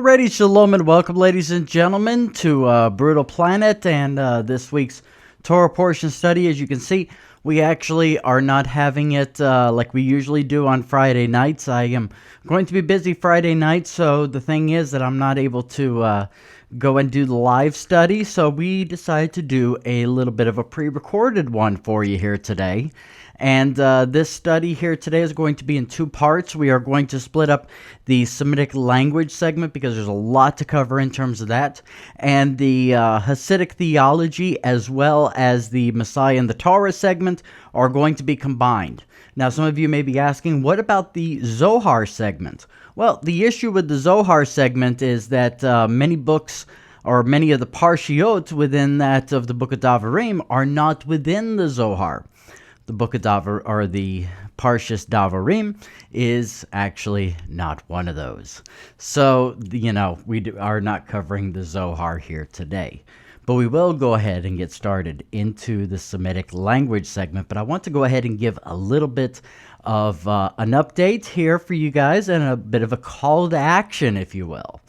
Alrighty, shalom and welcome, ladies and gentlemen, to Brutal Planet and this week's Torah portion study. As you can see, we actually are not having it like we usually do on Friday nights. I am going to be busy Friday night, so the thing is that I'm not able to go and do the live study, so we decided to do a little bit of a pre-recorded one for you here today. And this study here today is going to be in two parts. We are going to split up the Semitic language segment because there's a lot to cover in terms of that, and the Hasidic theology as well as the Messiah and the Torah segment are going to be combined. Now, some of you may be asking, what about the Zohar segment? Well, the issue with the Zohar segment is that many books or many of the parshiot within that of the book of Devarim are not within the Zohar. The book of Devarim, or the Parshas Devarim, is actually not one of those. So, we are not covering the Zohar here today. But we will go ahead and get started into the Semitic language segment. But I want to go ahead and give a little bit of an update here for you guys and a bit of a call to action, if you will.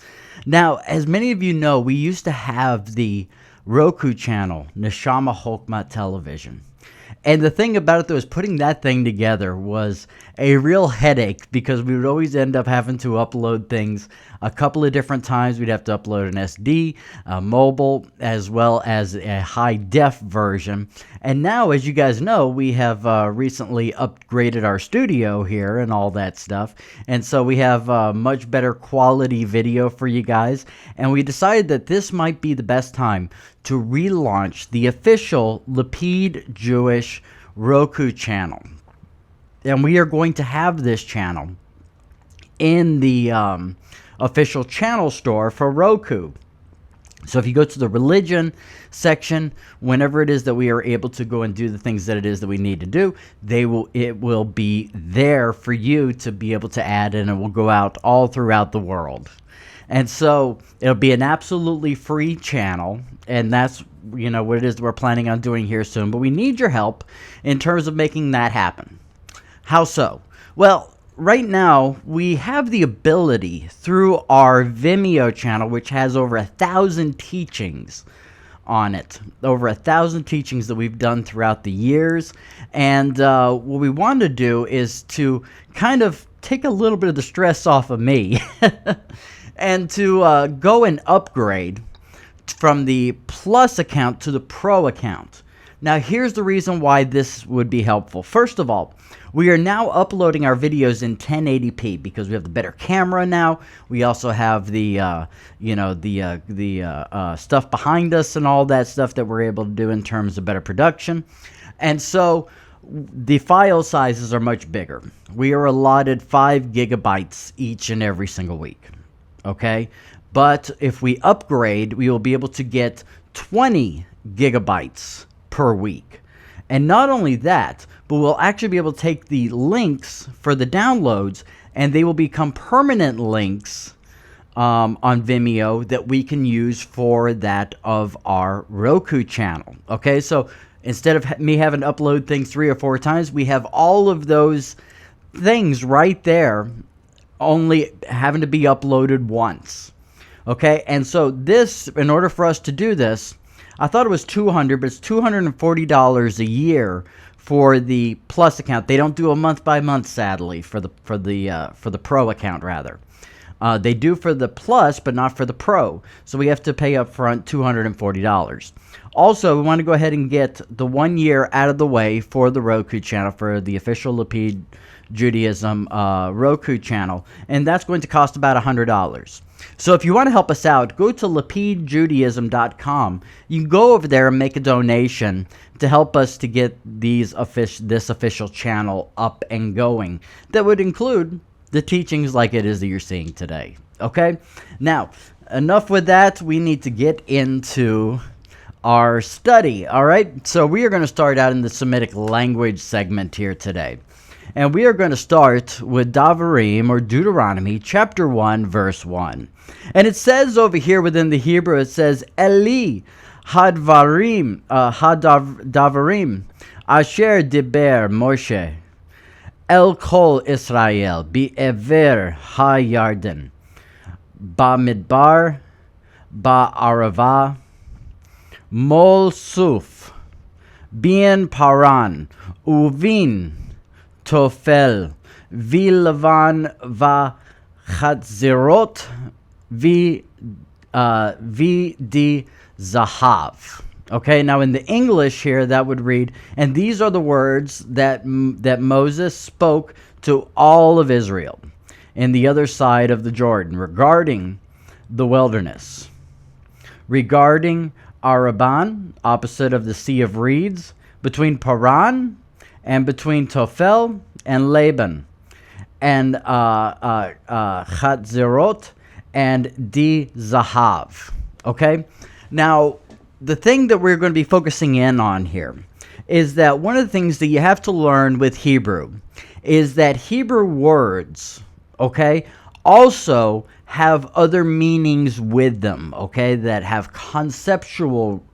Now, as many of you know, we used to have the Roku channel, Neshama Chokmah Television. And the thing about it, though, is putting that thing together was a real headache because we would always end up having to upload things a couple of different times. We'd have to upload an SD, mobile, as well as a high-def version. And now, as you guys know, we have recently upgraded our studio here and all that stuff. And so we have much better quality video for you guys. And we decided that this might be the best time to relaunch the official Lapid Jewish Roku channel. And we are going to have this channel in the official channel store for Roku. So if you go to the religion section, whenever it is that we are able to go and do the things that it is that we need to do, it will be there for you to be able to add, and it will go out all throughout the world. And so it'll be an absolutely free channel, and that's what it is that we're planning on doing here soon. But we need your help in terms of making that happen. How so? Well, right now we have the ability through our Vimeo channel, which has over 1,000 teachings on it, over 1,000 teachings that we've done throughout the years. And what we want to do is to kind of take a little bit of the stress off of me and to go and upgrade from the Plus account to the Pro account. Now, here's the reason why this would be helpful. First of all, we are now uploading our videos in 1080p because we have the better camera now. We also have the, stuff behind us and all that stuff that we're able to do in terms of better production. And so the file sizes are much bigger. We are allotted 5 gigabytes each and every single week. Okay? But if we upgrade, we will be able to get 20 gigabytes per week. And not only that, but we'll actually be able to take the links for the downloads, and they will become permanent links on Vimeo that we can use for that of our Roku channel. Okay, so instead of me having to upload things 3 or 4 times, we have all of those things right there, only having to be uploaded once. Okay, and so this, in order for us to do this, I thought it was $200, but it's $240 a year for the Plus account. They don't do a month by month, sadly, for the Pro account rather. They do for the Plus, but not for the Pro. So we have to pay up front $240. Also, we want to go ahead and get the 1 year out of the way for the Roku channel, for the official Lapid Judaism Roku channel, and that's going to cost about $100. So if you want to help us out, go to lapidjudaism.com. You can go over there and make a donation to help us to get this official channel up and going. That would include the teachings like it is that you're seeing today. Okay? Now, enough with that. We need to get into our study. All right? So we are going to start out in the Semitic language segment here today. And we are going to start with Devarim, or Deuteronomy, chapter 1, verse 1. And it says over here within the Hebrew, it says, Eli hadvarim, Devarim, asher diber Moshe, el kol Israel, be'ever ha-Yarden, Bamidbar, Ba'arava, Mol Suf, Bien Paran, Uvin, Tofel, Vilavan va Chatzirot, Vi di Zahav. Okay, now in the English here, that would read, and these are the words that Moses spoke to all of Israel in the other side of the Jordan regarding the wilderness, regarding Araban, opposite of the Sea of Reeds, between Paran and between Tophel and Laban, and Chatzirot and Di Zahav. Okay? Now, the thing that we're going to be focusing in on here is that one of the things that you have to learn with Hebrew is that Hebrew words, okay, also have other meanings with them, okay, that have conceptual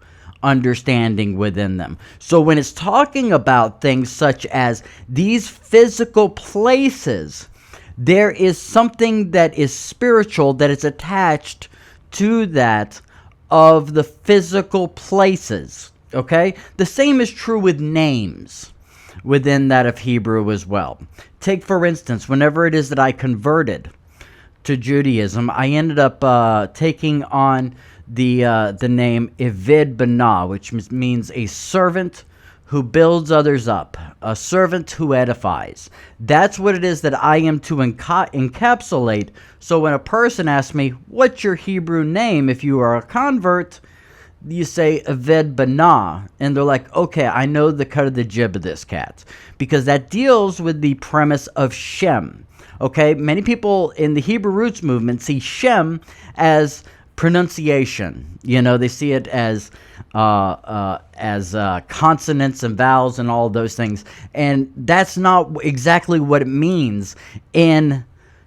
understanding within them. So when it's talking about things such as these physical places, there is something that is spiritual that is attached to that of the physical places, okay? The same is true with names within that of Hebrew as well. Take, for instance, whenever it is that I converted to Judaism, I ended up taking on the name Ivid Banah, which means a servant who builds others up, a servant who edifies. That's what it is that I am to encapsulate. So when a person asks me, what's your Hebrew name if you are a convert, you say Eved Banah, and they're like, okay, I know the cut of the jib of this cat, because that deals with the premise of Shem. Okay, many people in the Hebrew roots movement see Shem as pronunciation. You know, they see it as consonants and vowels and all of those things, and that's not exactly what it means in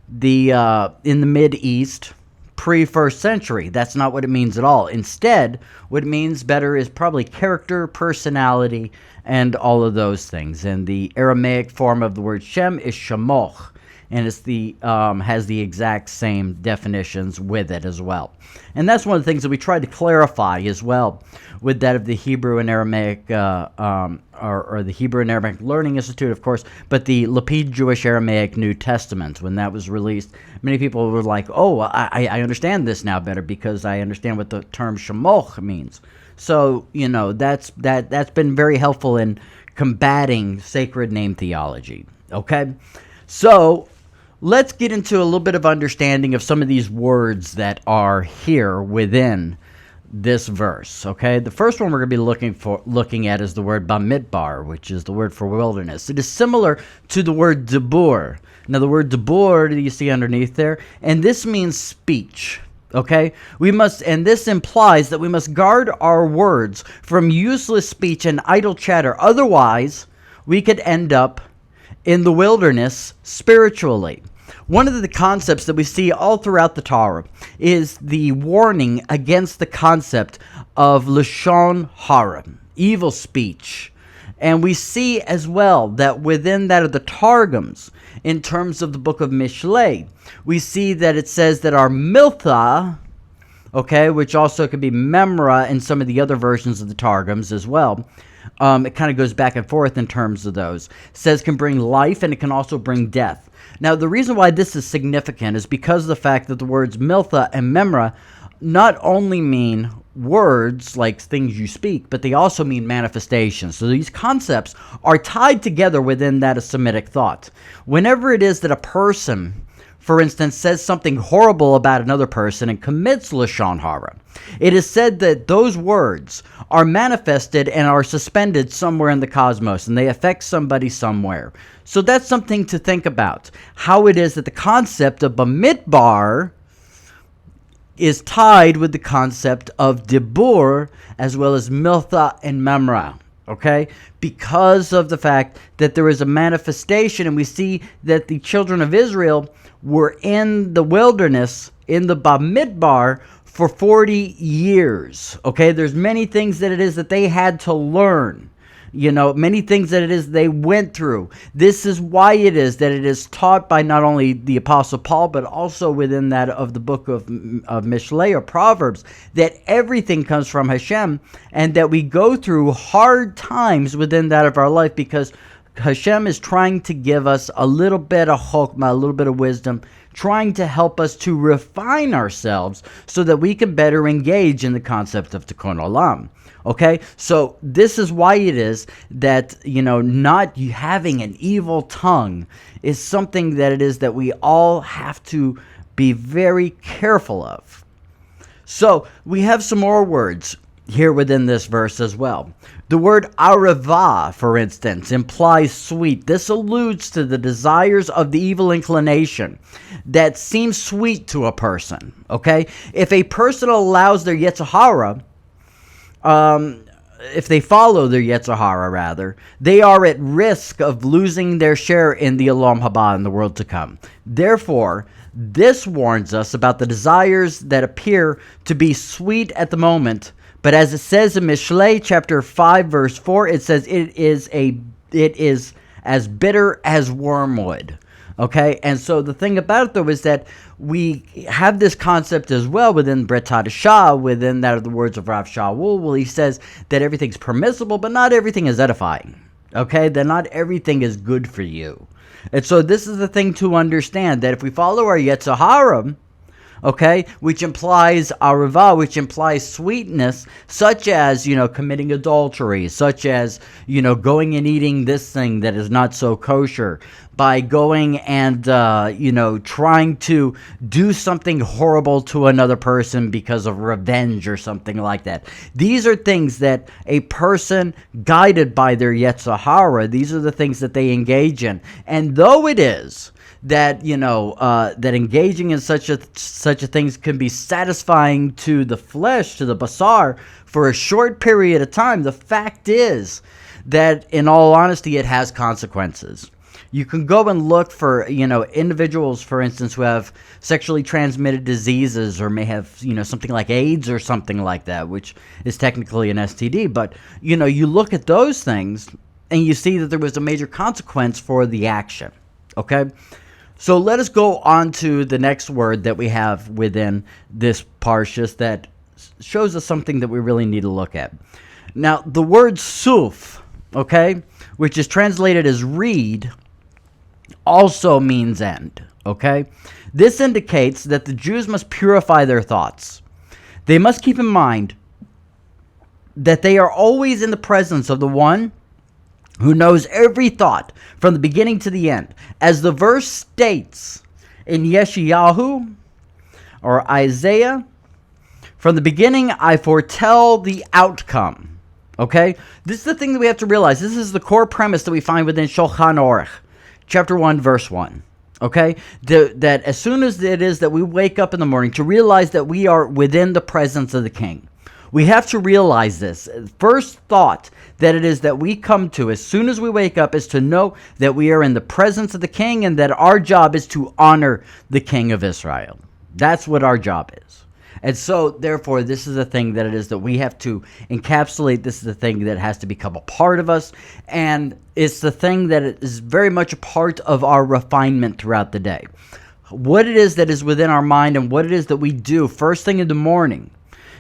the Mid East pre-first century. That's not what it means at all. Instead, what it means better is probably character, personality, and all of those things. And the Aramaic form of the word Shem is Shemoch, and it's the has the exact same definitions with it as well. And that's one of the things that we tried to clarify as well with that of the Hebrew and Aramaic, or the Hebrew and Aramaic Learning Institute, of course, but the Lapid Jewish Aramaic New Testament, when that was released, many people were like, oh, I understand this now better because I understand what the term Shemoch means. So, you know, that's been very helpful in combating sacred name theology, okay? So let's get into a little bit of understanding of some of these words that are here within this verse, okay? The first one we're going to be looking at is the word Bamidbar, which is the word for wilderness. It is similar to the word Debur. Now, the word Debur that you see underneath there, and this means speech, okay? And this implies that we must guard our words from useless speech and idle chatter. Otherwise, we could end up in the wilderness spiritually. One of the concepts that we see all throughout the Torah is the warning against the concept of Lashon Hara, evil speech. And we see as well that within that of the Targums, in terms of the book of Mishlei, we see that it says that our miltha, okay, which also could be memra in some of the other versions of the Targums as well, it kind of goes back and forth in terms of those, says can bring life and it can also bring death. Now, the reason why this is significant is because of the fact that the words miltha and memra not only mean words like things you speak, but they also mean manifestations. So these concepts are tied together within that of Semitic thought. Whenever it is that a person, for instance, says something horrible about another person and commits Lashon Hara, it is said that those words are manifested and are suspended somewhere in the cosmos, and they affect somebody somewhere. So that's something to think about, how it is that the concept of Bamidbar is tied with the concept of Debur, as well as Miltha and Memra, okay? Because of the fact that there is a manifestation, and we see that the children of Israel were in the wilderness, in the Bamidbar, for 40 years, okay? There's many things that it is that they had to learn. many ththings that it is they went through. This is why it is that it is taught by not only the Apostle Paul, but also within that of the book of Mishlei or Proverbs, that everything comes from Hashem, and that we go through hard times within that of our life because Hashem is trying to give us a little bit of chokmah, a little bit of wisdom, trying to help us to refine ourselves so that we can better engage in the concept of Tikkun Olam. Okay, so this is why it is that, not having an evil tongue is something that it is that we all have to be very careful of. So we have some more words here within this verse as well. The word arava, for instance, implies sweet. This alludes to the desires of the evil inclination that seems sweet to a person. Okay, if a person allows their Yetzer Hara, if they follow their Yetzer Hara, rather, they are at risk of losing their share in the Olam Haba, in the world to come. Therefore, this warns us about the desires that appear to be sweet at the moment, but as it says in Mishlei chapter 5 verse 4, it says it is as bitter as wormwood. Okay, and so the thing about it, though, is that we have this concept as well within Brit Hadashah, within that of the words of Rav Shaul. Well, he says that everything's permissible, but not everything is edifying. Okay, that not everything is good for you. And so this is the thing to understand, that if we follow our Yetzer Hara, okay, which implies arava, which implies sweetness, such as, committing adultery, such as, going and eating this thing that is not so kosher, by going and, trying to do something horrible to another person because of revenge or something like that. These are things that a person guided by their Yetzer Hara, these are the things that they engage in. And though it is that that engaging in such a things can be satisfying to the flesh, to the basar, for a short period of time, the fact is that, in all honesty, it has consequences. You can go and look for, individuals, for instance, who have sexually transmitted diseases or may have, something like AIDS or something like that, which is technically an STD. But, you look at those things and you see that there was a major consequence for the action. Okay? So let us go on to the next word that we have within this parshas that shows us something that we really need to look at. Now, the word suf, okay, which is translated as reed, also means end, okay? This indicates that the Jews must purify their thoughts. They must keep in mind that they are always in the presence of the one who knows every thought from the beginning to the end. As the verse states in Yeshayahu or Isaiah, from the beginning I foretell the outcome. Okay? This is the thing that we have to realize. This is the core premise that we find within Shulchan Aruch, chapter 1, verse 1. Okay? That as soon as it is that we wake up in the morning, to realize that we are within the presence of the King. We have to realize this. First thought that it is that we come to as soon as we wake up is to know that we are in the presence of the King and that our job is to honor the King of Israel. That's what our job is. And so, therefore, this is the thing that it is that we have to encapsulate. This is the thing that has to become a part of us. And it's the thing that is very much a part of our refinement throughout the day. What it is that is within our mind and what it is that we do first thing in the morning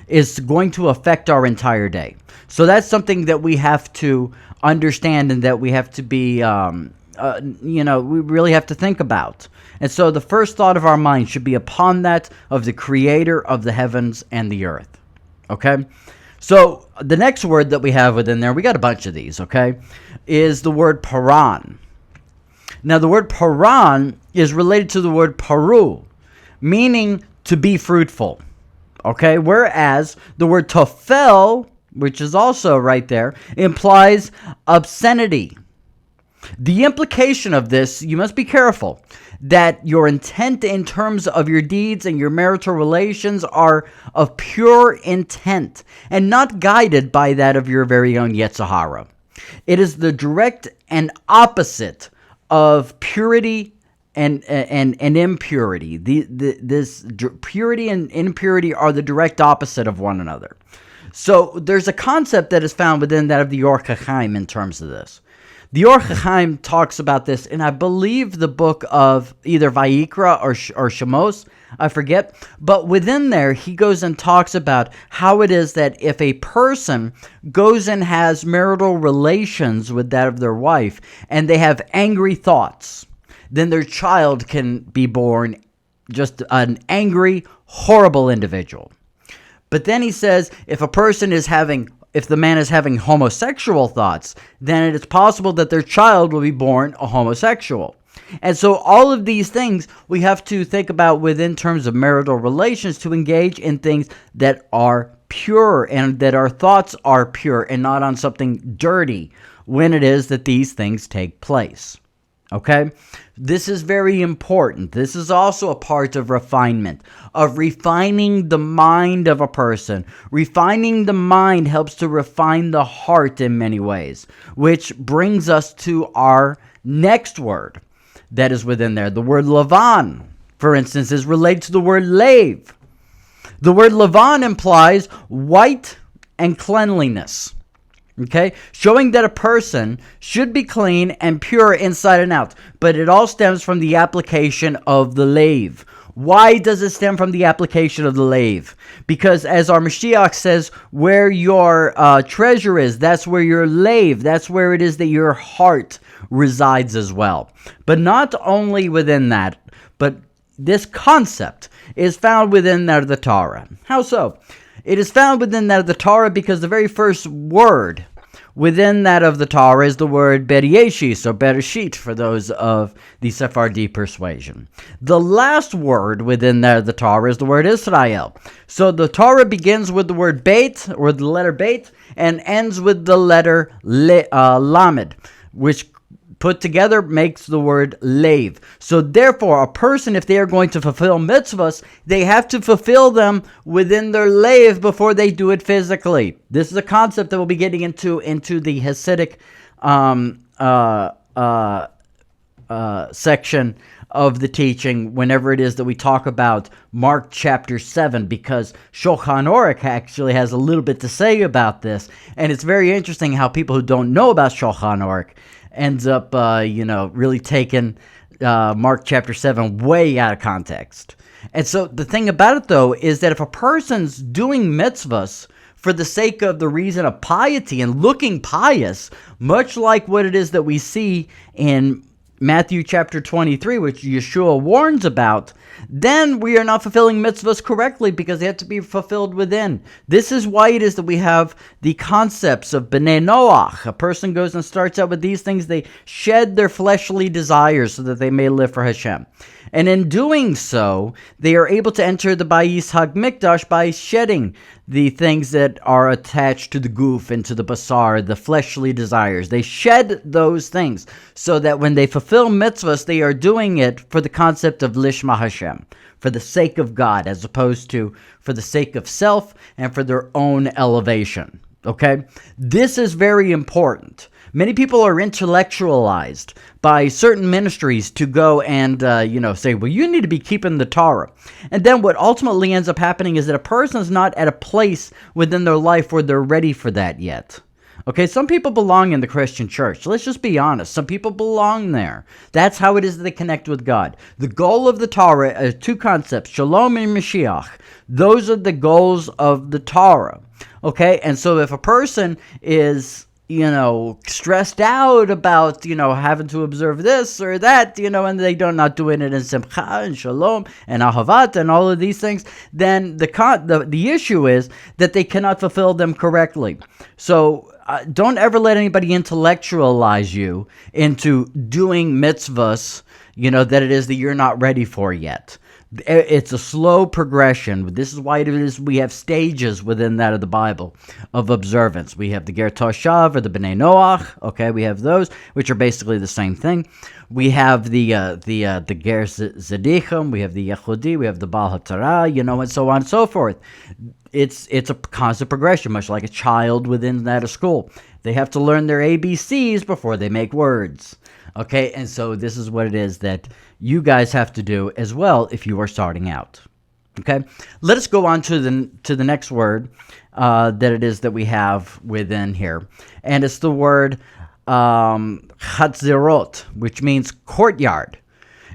is going to affect our entire day. So that's something that we have to understand and that we have to be, we really have to think about. And so the first thought of our mind should be upon that of the Creator of the heavens and the earth. Okay? So the next word that we have within there, we got a bunch of these, okay, is the word paran. Now the word paran is related to the word paru, meaning to be fruitful. Okay, whereas the word tofel, which is also right there, implies obscenity. The implication of this, you must be careful, that your intent in terms of your deeds and your marital relations are of pure intent and not guided by that of your very own Yetzer Hara. It is the direct and opposite of purity and impurity. This purity and impurity are the direct opposite of one another. So there's a concept that is found within that of the Or HaChaim in terms of this. The Or HaChaim talks about this in, I believe, the book of either Vayikra or Shemos, I forget. But within there, he goes and talks about how it is that if a person goes and has marital relations with that of their wife, and they have angry thoughts, then their child can be born just an angry, horrible individual. But then he says, if the man is having homosexual thoughts, then it is possible that their child will be born a homosexual. And so all of these things we have to think about within terms of marital relations to engage in things that are pure and that our thoughts are pure and not on something dirty when it is that these things take place. Okay? This is very important. This is also a part of refinement, of refining the mind of a person. Refining the mind helps to refine the heart in many ways, which brings us to our next word that is within there. The word Lavan, for instance, is related to the word lave. The word Lavan implies white and cleanliness. Okay, showing that a person should be clean and pure inside and out. But it all stems from the application of the lave. Why does it stem from the application of the lave? Because as our Mashiach says, where your treasure is, that's where your lave, that's where it is that your heart resides as well. But not only within that, but this concept is found within the Torah. How so? It is found within that of the Torah because the very first word within that of the Torah is the word Bereshit, or Bereshit for those of the Sephardi persuasion. The last word within that of the Torah is the word Israel. So the Torah begins with the word Beit, or the letter Beit, and ends with the letter Lamed, which put together makes the word lave. So therefore, a person, if they are going to fulfill mitzvahs, they have to fulfill them within their lave before they do it physically. This is a concept that we'll be getting into the Hasidic section of the teaching whenever it is that we talk about Mark chapter 7, because Shulchan Aruch actually has a little bit to say about this, and it's very interesting how people who don't know about Shulchan Aruch ends up, really taking Mark chapter 7 way out of context. And so the thing about it, though, is that if a person's doing mitzvahs for the sake of the reason of piety and looking pious, much like what it is that we see in Matthew chapter 23, which Yeshua warns about, then we are not fulfilling mitzvahs correctly because they have to be fulfilled within. This is why it is that we have the concepts of B'nai Noach. A person goes and starts out with these things. They shed their fleshly desires so that they may live for Hashem. And in doing so, they are able to enter the Bayis HaMikdash by shedding the things that are attached to the goof and to the basar, the fleshly desires. They shed those things so that when they fulfill mitzvahs, they are doing it for the concept of Lishma Hashem, for the sake of God, as opposed to for the sake of self and for their own elevation. Okay? This is very important. Many people are intellectualized by certain ministries to go and, say, well, you need to be keeping the Torah. And then what ultimately ends up happening is that a person is not at a place within their life where they're ready for that yet. Okay, some people belong in the Christian church. Let's just be honest. Some people belong there. That's how it is that they connect with God. The goal of the Torah are two concepts, Shalom and Mashiach. Those are the goals of the Torah. Okay, and so if a person is stressed out about, having to observe this or that, and they don't not doing it in simcha and shalom and ahavat and all of these things, then the issue is that they cannot fulfill them correctly. So don't ever let anybody intellectualize you into doing mitzvahs, that it is that you're not ready for yet. It's a slow progression. This is why it is we have stages within that of the Bible of observance. We have the Ger Toshav or the B'nai Noach. Okay, we have those, which are basically the same thing. We have the Ger Zedichim. We have the Yehudi. We have the Baal HaTorah. And so on and so forth. It's a constant progression, much like a child within that of school. They have to learn their ABCs before they make words. Okay, and so this is what it is that you guys have to do as well if you are starting out. Okay, let us go on to the next word that it is that we have within here, and it's the word chatzerot, which means courtyard.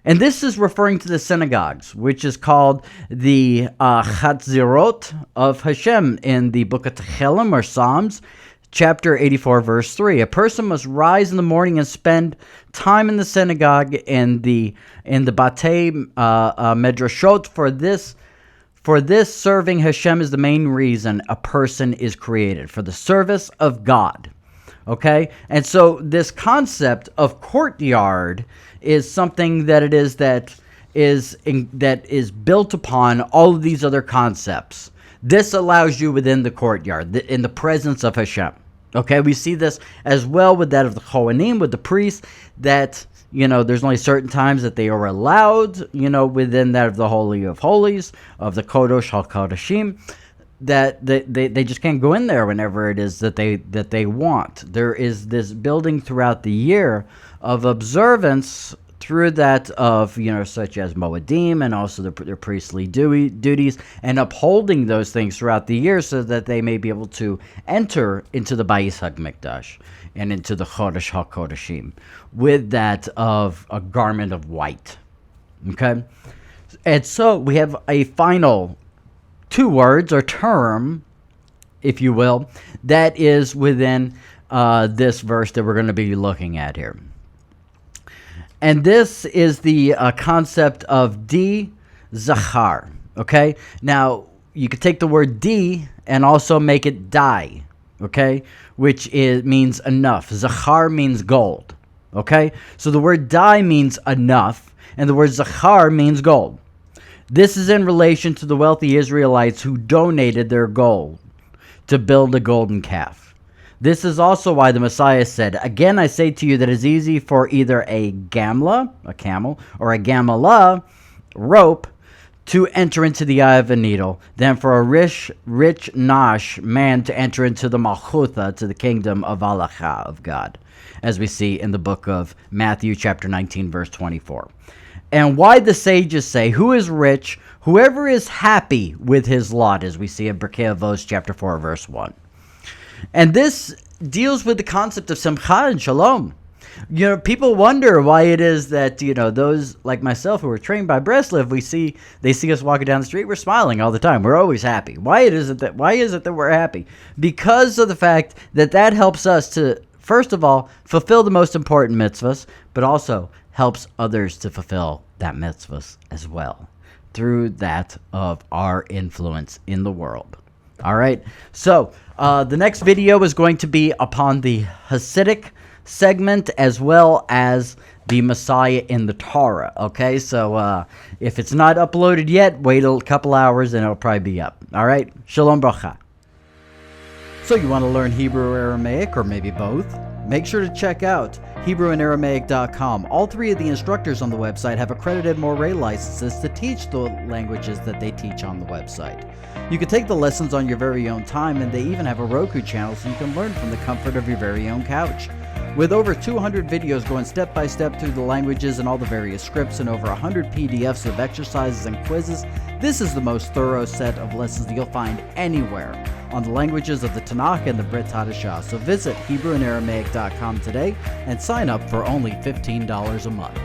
And this is referring to the synagogues, which is called the chatzerot of Hashem in the book of Tehillim or Psalms, chapter 84, verse 3. A person must rise in the morning and spend time in the synagogue in the batei medrashot. For this, serving Hashem is the main reason a person is created, for the service of God. Okay? And so this concept of courtyard is something that is built upon all of these other concepts. This allows you within the courtyard, in the presence of Hashem. Okay, we see this as well with that of the Kohanim, with the priests, that, there's only certain times that they are allowed, within that of the Holy of Holies, of the Kodosh HaKodashim, that they just can't go in there whenever it is that they want. There is this building throughout the year of observance through that of, such as Moedim and also their priestly duties, and upholding those things throughout the year so that they may be able to enter into the Bayis HaMikdash and into the Chodesh HaKodashim with that of a garment of white. Okay? And so we have a final two words or term, if you will, that is within this verse that we're going to be looking at here. And this is the concept of di zachar. Okay? Now, you could take the word di and also make it die. Okay? Which means enough. Zachar means gold. Okay? So the word die means enough, and the word zachar means gold. This is in relation to the wealthy Israelites who donated their gold to build a golden calf. This is also why the Messiah said, "Again I say to you that it is easy for either a gamla, a camel, or a gamala, rope, to enter into the eye of a needle, than for a rich nash man to enter into the malchutha, to the kingdom of Allah, of God," as we see in the book of Matthew chapter 19, verse 24. And why the sages say, "Who is rich? Whoever is happy with his lot," as we see in Pirkei Avos chapter 4, verse 1. And this deals with the concept of simcha and shalom. People wonder why it is that, those like myself who are trained by Breslev, they see us walking down the street, we're smiling all the time. We're always happy. Why is it that we're happy? Because of the fact that helps us to, first of all, fulfill the most important mitzvahs, but also helps others to fulfill that mitzvahs as well, through that of our influence in the world. All right, so the next video is going to be upon the Hasidic segment as well as the Messiah in the Torah. Okay, so if it's not uploaded yet, wait a couple hours and it'll probably be up. All right, Shalom Bracha. So you want to learn Hebrew or Aramaic, or maybe both? Make sure to check out HebrewandAramaic.com. All three of the instructors on the website have accredited Moray licenses to teach the languages that they teach on the website. You can take the lessons on your very own time, and they even have a Roku channel so you can learn from the comfort of your very own couch. With over 200 videos going step by step through the languages and all the various scripts, and over 100 PDFs of exercises and quizzes, this is the most thorough set of lessons that you'll find anywhere on the languages of the Tanakh and the Brit Hadashah. So visit HebrewandAramaic.com today and sign up for only $15 a month.